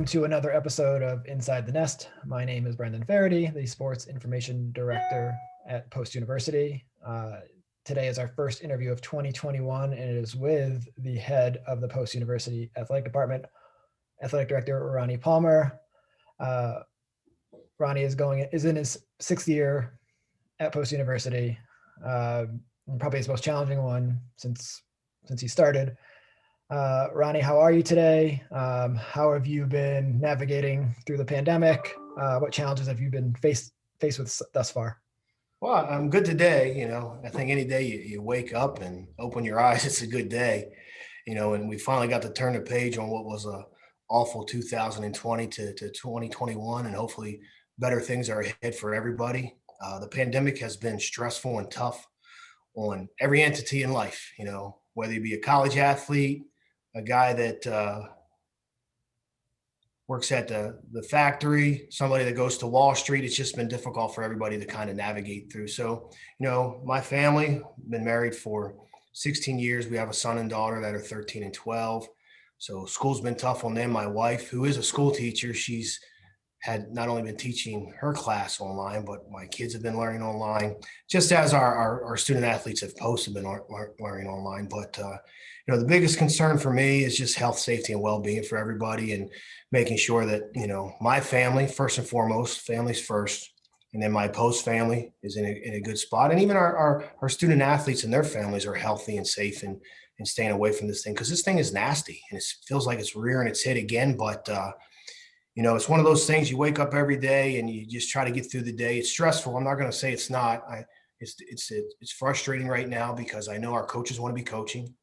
to another episode of Inside the Nest. My name is Brendan Faraday, the Sports Information Director at Post University. Today is our first interview of 2021, and it is with the head of the Post University Athletic Department, Athletic Director Ronnie Palmer. Ronnie is in his sixth year at Post University, probably his most challenging one since he started. Ronnie, how are you today? How have you been navigating through the pandemic? What challenges have you been faced with thus far? Well, I'm good today. I think any day you wake up and open your eyes, it's a good day. And we finally got to turn the page on what was a awful 2020 to 2021, and hopefully better things are ahead for everybody. The pandemic has been stressful and tough on every entity in life, whether you be a college athlete, a guy that works at the factory, somebody that goes to Wall Street. It's just been difficult for everybody to kind of navigate through. So, my family, been married for 16 years. We have a son and daughter that are 13 and 12. So school's been tough on them. My wife, who is a school teacher, she's had not only been teaching her class online, but my kids have been learning online, just as our student athletes have posted been learning online. But, the biggest concern for me is just health, safety, and well-being for everybody, and making sure that, my family, first and foremost, family's first, and then my post family is in a good spot. And even our student athletes and their families are healthy and safe and staying away from this thing, because this thing is nasty and it feels like it's rearing its head again. But, it's one of those things. You wake up every day and you just try to get through the day. It's stressful. I'm not going to say it's not. It's frustrating right now because I know our coaches want to be coaching.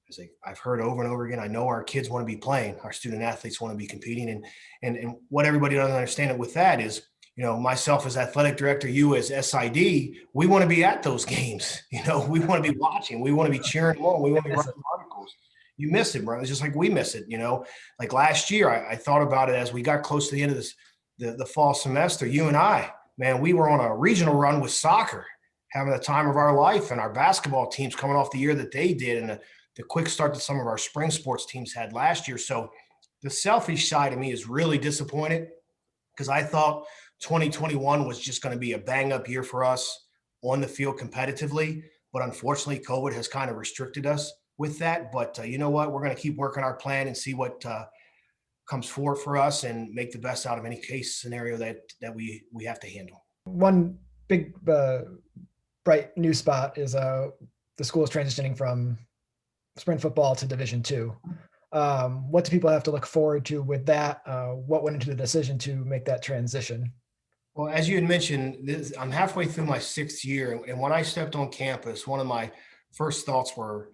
As I've heard over and over again, I know our kids want to be playing. Our student athletes want to be competing. And what everybody doesn't understand with that is, myself as athletic director, you as SID, we want to be at those games. We want to be watching. We want to be cheering on. We want to be writing articles. You miss it, bro. It's just like we miss it. Like last year, I thought about it as we got close to the end of the fall semester. You and I, man, we were on a regional run with soccer, having the time of our life, and our basketball teams coming off the year that they did, and the quick start that some of our spring sports teams had last year. So the selfish side of me is really disappointed because I thought 2021 was just going to be a bang up year for us on the field competitively. But unfortunately, COVID has kind of restricted us with that. But you know what? We're going to keep working our plan and see what comes forward for us and make the best out of any case scenario that we have to handle. One big bright new spot is the school is transitioning from sprint football to Division II. What do people have to look forward to with that? What went into the decision to make that transition? Well, as you had mentioned, I'm halfway through my sixth year. And when I stepped on campus, one of my first thoughts were,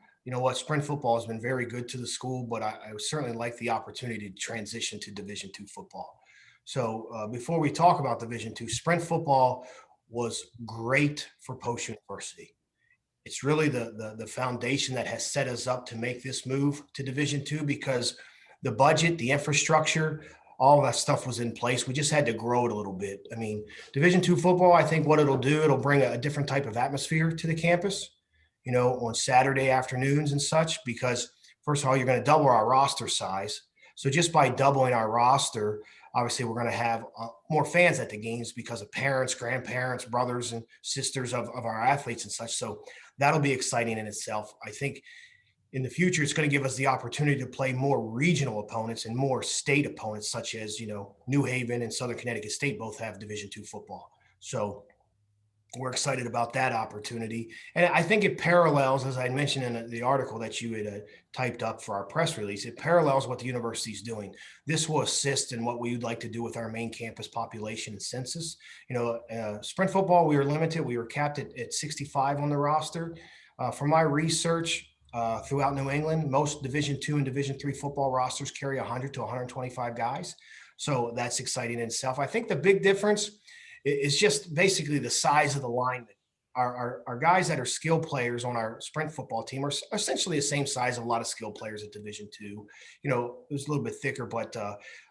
sprint football has been very good to the school, but I certainly like the opportunity to transition to Division II football. So before we talk about Division II, sprint football was great for Post University. It's really the foundation that has set us up to make this move to Division II, because the budget, the infrastructure, all that stuff was in place. We just had to grow it a little bit. I mean, Division II football, I think what it'll do, it'll bring a different type of atmosphere to the campus, on Saturday afternoons and such, because first of all, you're going to double our roster size. So just by doubling our roster, obviously we're going to have more fans at the games because of parents, grandparents, brothers and sisters of our athletes and such. So that'll be exciting in itself. I think in the future, it's going to give us the opportunity to play more regional opponents and more state opponents, such as, New Haven and Southern Connecticut State both have Division II football. So we're excited about that opportunity. And I think it parallels, as I mentioned in the article that you had typed up for our press release, it parallels what the university is doing. This will assist in what we would like to do with our main campus population and census. Sprint football, we were limited. We were capped at 65 on the roster. From my research throughout New England, most Division II and Division III football rosters carry 100 to 125 guys. So that's exciting in itself. I think the big difference is just basically the size of the line. Our guys that are skill players on our sprint football team are essentially the same size of a lot of skill players at Division II. It was a little bit thicker, but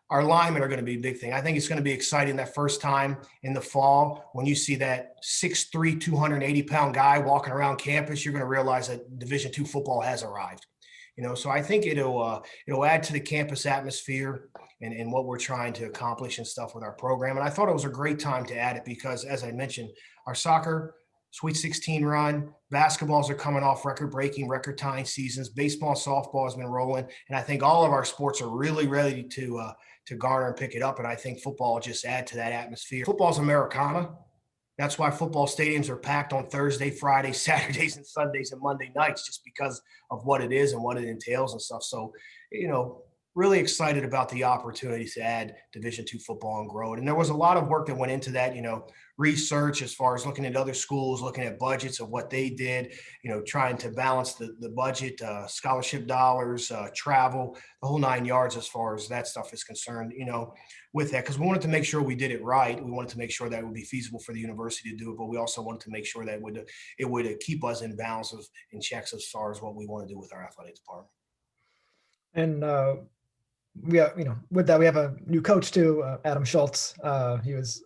our linemen are going to be a big thing. I think it's going to be exciting that first time in the fall when you see that 6'3", 280-pound guy walking around campus. You're going to realize that Division II football has arrived. So I think it'll add to the campus atmosphere and what we're trying to accomplish and stuff with our program. And I thought it was a great time to add it because, as I mentioned, our soccer Sweet 16 run, basketballs are coming off record-breaking, record-tying seasons. Baseball, softball has been rolling, and I think all of our sports are really ready to garner and pick it up. And I think football will just add to that atmosphere. Football's Americana. That's why football stadiums are packed on Thursday, Friday, Saturdays, and Sundays and Monday nights, just because of what it is and what it entails and stuff. So, really excited about the opportunity to add Division II football and grow it. And there was a lot of work that went into that, research as far as looking at other schools, looking at budgets of what they did, trying to balance the budget, scholarship dollars, travel, the whole 9 yards as far as that stuff is concerned, with that, because we wanted to make sure we did it right. We wanted to make sure that it would be feasible for the university to do it, but we also wanted to make sure that it would keep us in balance in checks as far as what we want to do with our athletic department. And we have, with that, we have a new coach too, Adam Schultz. He was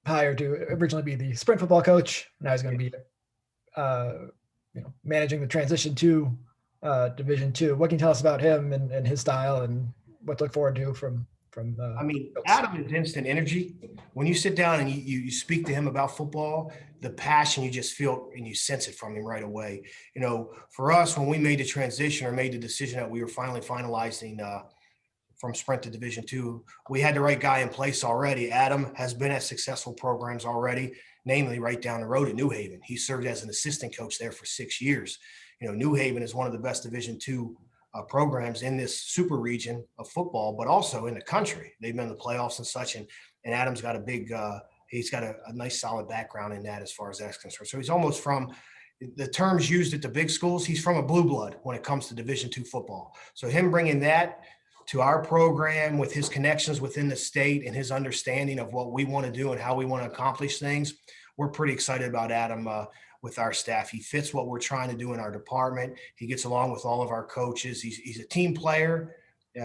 hired to originally be the sprint football coach. Now he's going to be, managing the transition to Division II. What can you tell us about him and his style and what to look forward to from? Adam is instant energy. When you sit down and you speak to him about football, the passion you just feel and you sense it from him right away. For us, when we made the transition or made the decision that we were finally finalizing from sprint to Division II, we had the right guy in place already. Adam has been at successful programs already, namely right down the road at New Haven. He served as an assistant coach there for 6 years. New Haven is one of the best Division II programs in this super region of football, but also in the country. They've been in the playoffs and such, and Adam's got he's got a nice solid background in that as far as that's concerned. So he's almost from the terms used at the big schools, he's from a blue blood when it comes to Division II football. So him bringing that to our program with his connections within the state and his understanding of what we want to do and how we want to accomplish things, we're pretty excited about Adam with our staff. He fits what we're trying to do in our department. He gets along with all of our coaches. He's a team player,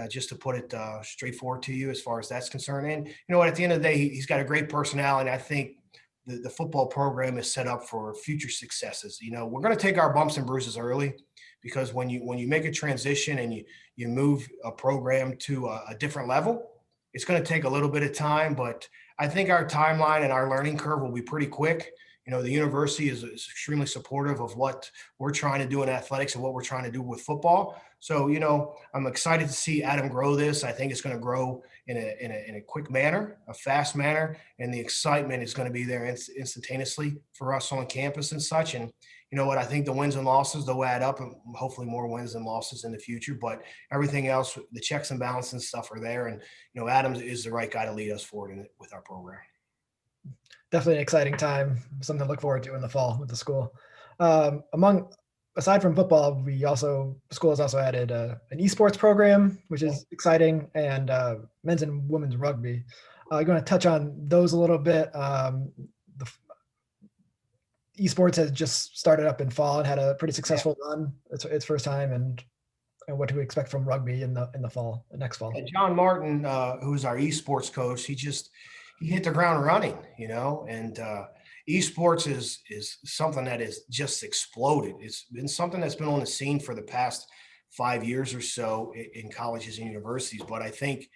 just to put it straightforward to you as far as that's concerned. And at the end of the day, he's got a great personality. And I think the football program is set up for future successes. We're going to take our bumps and bruises early, because when you make a transition and you move a program to a different level, it's going to take a little bit of time, but I think our timeline and our learning curve will be pretty quick. The university is extremely supportive of what we're trying to do in athletics and what we're trying to do with football. So, I'm excited to see Adam grow this. I think it's going to grow in a quick manner, a fast manner, and the excitement is going to be there instantaneously for us on campus and such. And you know what? I think the wins and losses, they'll add up, and hopefully more wins and losses in the future. But everything else, the checks and balances and stuff are there. And, Adam is the right guy to lead us forward with our program. Definitely an exciting time, something to look forward to in the fall with the school. Aside from football, the school has also added an esports program, which is exciting, and men's and women's rugby. I'm going to touch on those a little bit. The esports has just started up in fall and had a pretty successful run. It's its first time, and what do we expect from rugby in the fall, next fall? And John Martin, who's our esports coach, he hit the ground running, and esports is something that has just exploded. It's been something that's been on the scene for the past 5 years or so in colleges and universities. But I think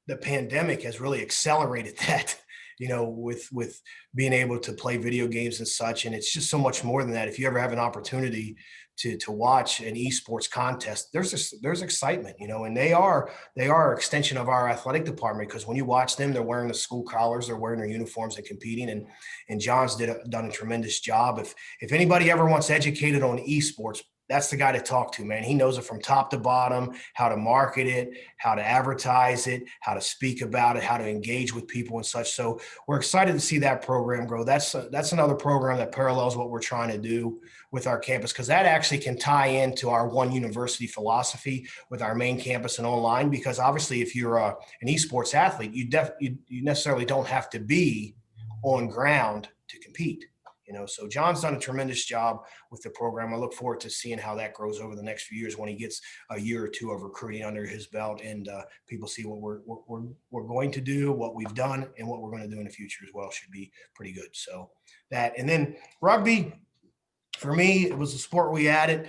the pandemic has really accelerated that, with being able to play video games and such. And it's just so much more than that. If you ever have an opportunity to watch an esports contest, there's excitement, and they are an extension of our athletic department, because when you watch them, they're wearing the school collars, they're wearing their uniforms and competing. And John's done a tremendous job. If anybody ever wants educated on esports, that's the guy to talk to, man. He knows it from top to bottom, how to market it, how to advertise it, how to speak about it, how to engage with people and such. So we're excited to see that program grow. That's another program that parallels what we're trying to do with our campus, because that actually can tie into our one university philosophy with our main campus and online. Because obviously, if you're an esports athlete, you necessarily don't have to be on ground to compete. So John's done a tremendous job with the program. I look forward to seeing how that grows over the next few years when he gets a year or two of recruiting under his belt, and people see what we're going to do, what we've done, and what we're going to do in the future as well. Should be pretty good. So that, and then rugby, for me, it was a sport we added.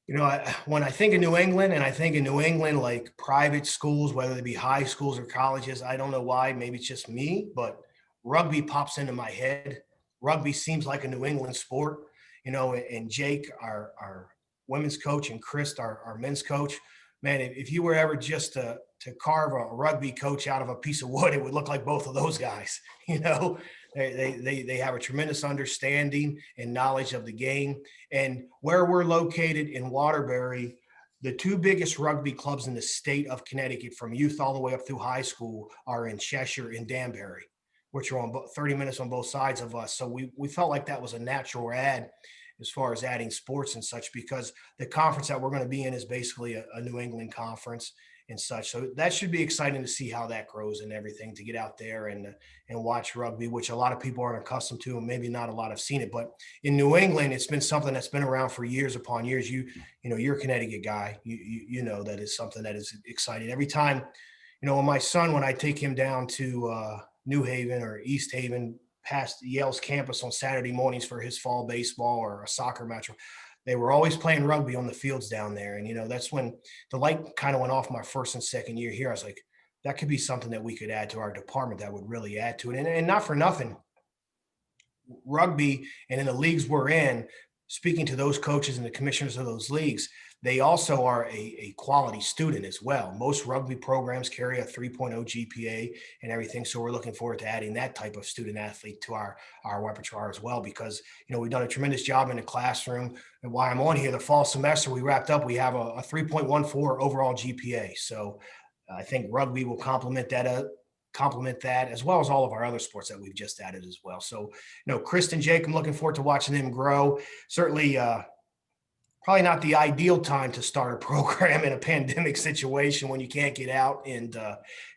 When I think of New England, and I think of New England like private schools, whether they be high schools or colleges, I don't know why. Maybe it's just me, but rugby pops into my head. Rugby seems like a New England sport, and Jake, our women's coach, and Chris, our men's coach. Man, if you were ever just to carve a rugby coach out of a piece of wood, it would look like both of those guys. You know, they have a tremendous understanding and knowledge of the game. And where we're located in Waterbury, the two biggest rugby clubs in the state of Connecticut, from youth all the way up through high school, are in Cheshire and Danbury, which are on 30 minutes on both sides of us. So we felt like that was a natural add as far as adding sports and such, because the conference that we're going to be in is basically a New England conference and such. So that should be exciting to see how that grows and everything, to get out there and watch rugby, which a lot of people aren't accustomed to, and maybe not a lot have seen it. But in New England, it's been something that's been around for years upon years. You're a Connecticut guy. You know that is something that is exciting. Every time, when my son, when I take him down to New Haven or East Haven past Yale's campus on Saturday mornings for his fall baseball or a soccer match, they were always playing rugby on the fields down there. And, that's when the light kind of went off my first and second year here. I was like, that could be something that we could add to our department that would really add to it. And not for nothing, rugby and in the leagues we're in, speaking to those coaches and the commissioners of those leagues, they also are a quality student as well. Most rugby programs carry a 3.0 GPA and everything. So we're looking forward to adding that type of student athlete to our repertoire as well, because, we've done a tremendous job in the classroom. And while I'm on here, the fall semester we wrapped up, we have a 3.14 overall GPA. So I think rugby will complement that, as well as all of our other sports that we've just added as well. So, Chris and Jake, I'm looking forward to watching them grow. Certainly, probably not the ideal time to start a program in a pandemic situation when you can't get out and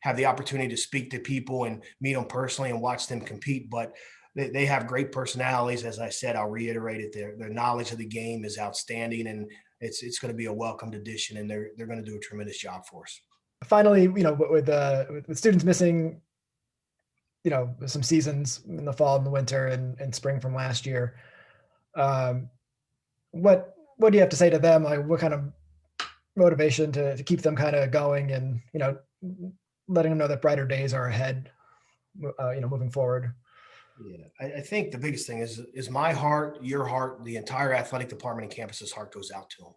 have the opportunity to speak to people and meet them personally and watch them compete. But they have great personalities. As I said, I'll reiterate it. Their knowledge of the game is outstanding, and it's going to be a welcomed addition, and they're going to do a tremendous job for us. Finally, with students missing, some seasons in the fall and the winter and spring from last year, what do you have to say to them? Like, what kind of motivation to keep them kind of going, and letting them know that brighter days are ahead, moving forward? Yeah, I think the biggest thing is my heart, your heart, the entire athletic department and campus's heart goes out to them.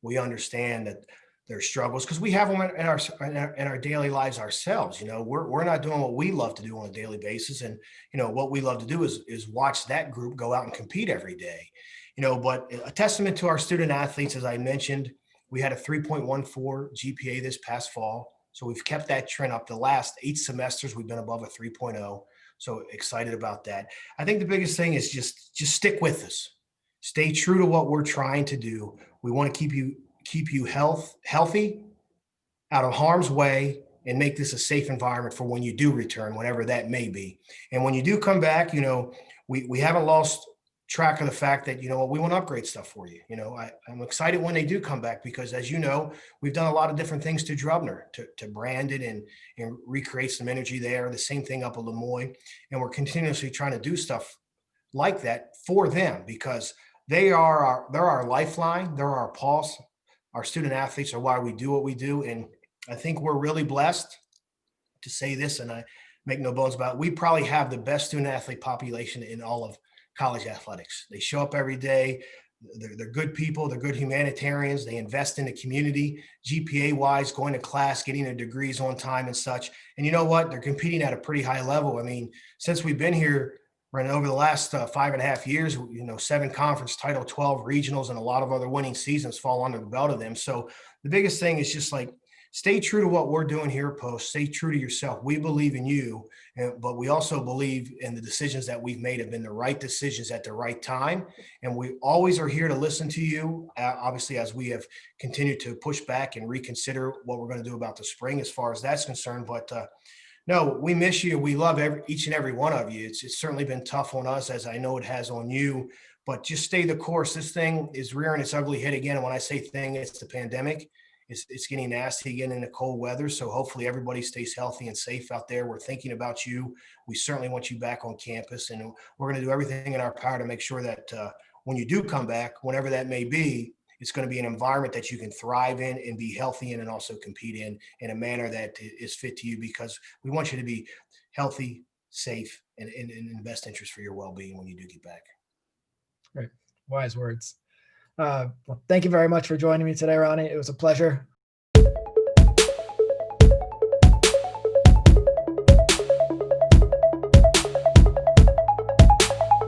We understand that their struggles, because we have them in our daily lives ourselves. We're not doing what we love to do on a daily basis, and what we love to do is watch that group go out and compete every day. But a testament to our student athletes, as I mentioned, we had a 3.14 GPA this past fall, so we've kept that trend up. The last 8 semesters we've been above a 3.0. So excited about that. I think the biggest thing is just stick with us. Stay true to what we're trying to do. We want to keep you healthy, out of harm's way, and make this a safe environment for when you do return, whenever that may be. And when you do come back, we haven't lost track of the fact that, we want to upgrade stuff for you. I'm excited when they do come back, because as you know, we've done a lot of different things to Drubner to brand it and recreate some energy there. The same thing up at Lemoyne. And we're continuously trying to do stuff like that for them, because they're our lifeline. They're our pulse. Our student athletes are why we do what we do. And I think we're really blessed to say this, and I make no bones about it. We probably have the best student athlete population in all of college athletics. They show up every day. They're good people. They're good humanitarians. They invest in the community, GPA wise, going to class, getting their degrees on time and such. And you know what? They're competing at a pretty high level. I mean, since we've been here, running over the last 5.5 years, 7 conference Title 12 regionals and a lot of other winning seasons fall under the belt of them. So the biggest thing is just like, stay true to what we're doing here at Post. Stay true to yourself. We believe in you, but we also believe in the decisions that we've made have been the right decisions at the right time. And we always are here to listen to you, obviously, as we have continued to push back and reconsider what we're going to do about the spring as far as that's concerned. But no, we miss you. We love each and every one of you. It's certainly been tough on us, as I know it has on you, but just stay the course. This thing is rearing its ugly head again. And when I say thing, it's the pandemic. It's getting nasty again in the cold weather. So hopefully everybody stays healthy and safe out there. We're thinking about you. We certainly want you back on campus, and we're going to do everything in our power to make sure that when you do come back, whenever that may be, it's going to be an environment that you can thrive in and be healthy in, and also compete in a manner that is fit to you, because we want you to be healthy, safe, and in the best interest for your well-being when you do get back. Right. Wise words. Well, thank you very much for joining me today, Ronnie. It was a pleasure.